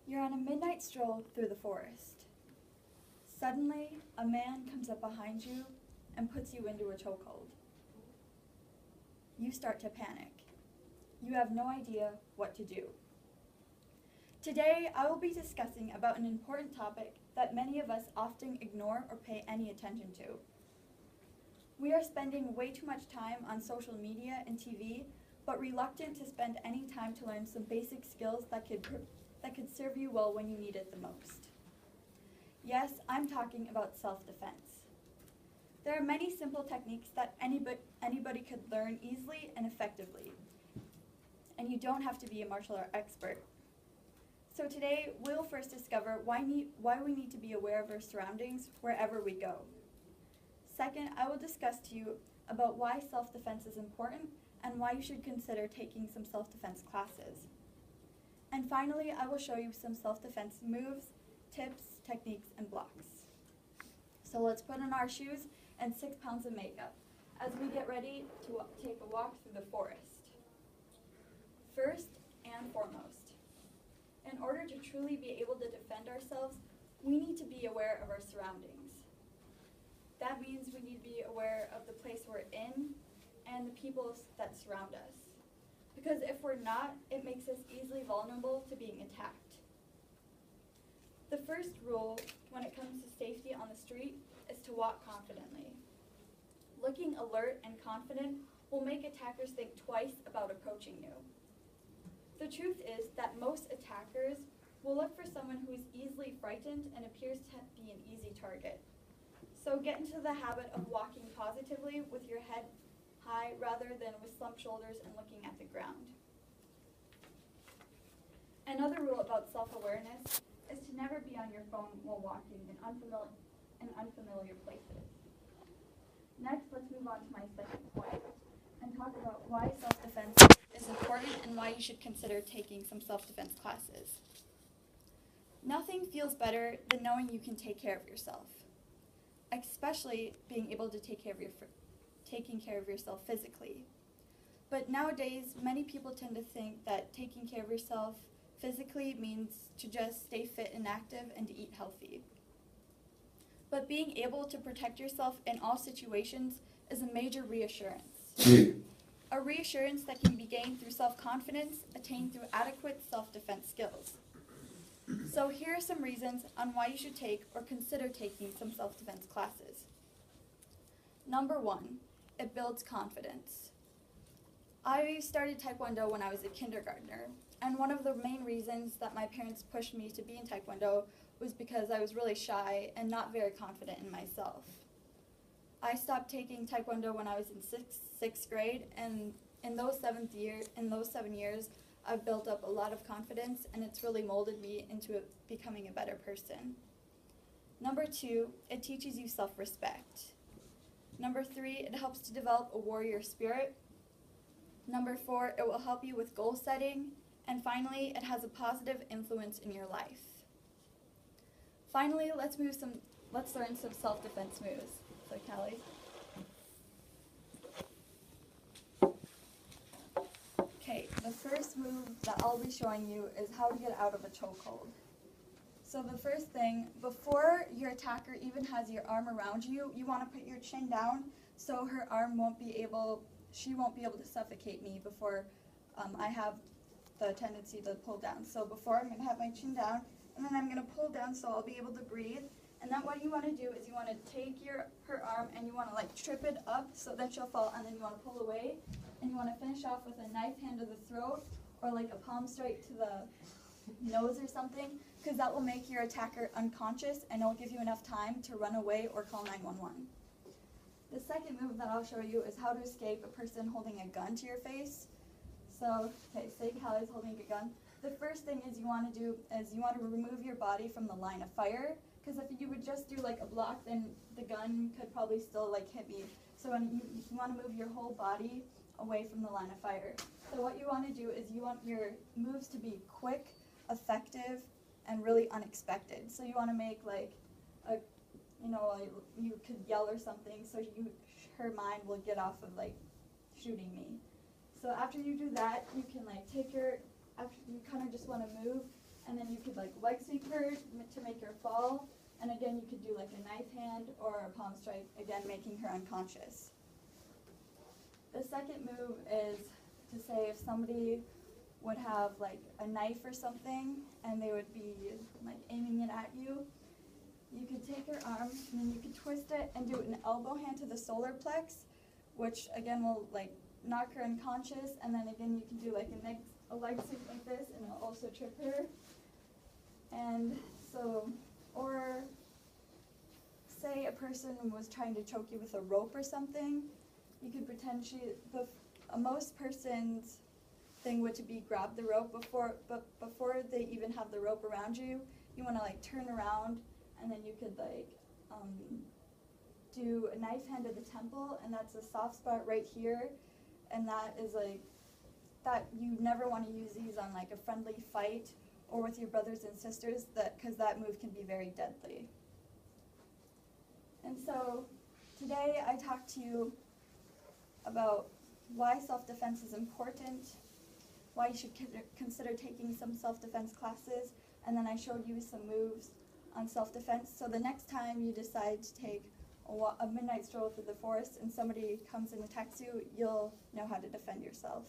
You're on a midnight stroll through the forest. Suddenly, a man comes up behind you and puts you into a chokehold. You start to panic. You have no idea what to do. Today, I will be discussing about an important topic that many of us often ignore or pay any attention to. We are spending way too much time on social media and TV, but reluctant to spend any time to learn some basic skills that could serve you well when you need it the most. Yes, I'm talking about self-defense. There are many simple techniques that anybody could learn easily and effectively, and you don't have to be a martial art expert. So today, we'll first discover why we need to be aware of our surroundings wherever we go. Second, I will discuss to you about why self-defense is important and why you should consider taking some self-defense classes. And finally, I will show you some self-defense moves, tips, techniques, and blocks. So let's put on our shoes and 6 pounds of makeup as we get ready to take a walk through the forest. First and foremost, in order to truly be able to defend ourselves, we need to be aware of our surroundings. That means we need to be aware of the place we're in and the people that surround us. Because if we're not, it makes us easily vulnerable to being attacked. The first rule when it comes to safety on the street is to walk confidently. Looking alert and confident will make attackers think twice about approaching you. The truth is that most attackers will look for someone who is easily frightened and appears to be an easy target. So get into the habit of walking positively with your head high rather than with slumped shoulders and looking at the ground. Another rule about self-awareness is to never be on your phone while walking in unfamiliar places. Next, let's move on to my second point and talk about why self-defense is important and why you should consider taking some self-defense classes. Nothing feels better than knowing you can take care of yourself, especially being able to taking care of yourself physically. But nowadays, many people tend to think that taking care of yourself physically means to just stay fit and active and to eat healthy. But being able to protect yourself in all situations is a major reassurance. A reassurance that can be gained through self-confidence, attained through adequate self-defense skills. So here are some reasons on why you should take or consider taking some self-defense classes. Number 1, it builds confidence. I started Taekwondo when I was a kindergartner, and one of the main reasons that my parents pushed me to be in Taekwondo was because I was really shy and not very confident in myself. I stopped taking Taekwondo when I was in sixth grade, and in those 7 years, I've built up a lot of confidence, and it's really molded me into becoming a better person. Number 2, it teaches you self-respect. Number 3, it helps to develop a warrior spirit. Number 4, it will help you with goal setting. And finally, it has a positive influence in your life. Finally, let's learn some self-defense moves. So, Callie. Okay, the first move that I'll be showing you is how to get out of a chokehold. So the first thing, before your attacker even has your arm around you, you want to put your chin down so she won't be able to suffocate me before I have the tendency to pull down. So before, I'm going to have my chin down, and then I'm going to pull down so I'll be able to breathe. And then what you want to do is you want to take her arm and you want to trip it up so that she'll fall, and then you want to pull away, and you want to finish off with a knife hand to the throat or a palm strike to the nose or something, because that will make your attacker unconscious and it'll give you enough time to run away or call 911. The second move that I'll show you is how to escape a person holding a gun to your face. So, okay, say Callie's holding a gun. The first thing you want to do is you want to remove your body from the line of fire, because if you would just do a block, then the gun could probably still hit me. So you want to move your whole body away from the line of fire. So what you want to do is you want your moves to be quick, effective, and really unexpected. So you want to make you could yell or something, so her mind will get off of shooting me. So after you do that, you can after you kind of just want to move, and then you could like leg sweep her to make her fall, and again you could do like a knife hand or a palm strike, again making her unconscious. The second move is to say if somebody would have like a knife or something and they would be like aiming it at you, you could take her arm and then you could twist it and do an elbow hand to the solar plex, which again will like knock her unconscious, and then again you can do like a leg sweep like this and it'll also trip her. And so, or say a person was trying to choke you with a rope or something, you could pretend most person's thing would to be grab the rope before they even have the rope around you. You want to like turn around, and then you could like do a knife hand to the temple, and that's a soft spot right here, and that is like that you never want to use these on like a friendly fight or with your brothers and sisters, because that move can be very deadly. And so today I talked to you about why self-defense is important, why you should consider taking some self-defense classes, and then I showed you some moves on self-defense. So the next time you decide to take a midnight stroll through the forest and somebody comes and attacks you, you'll know how to defend yourself.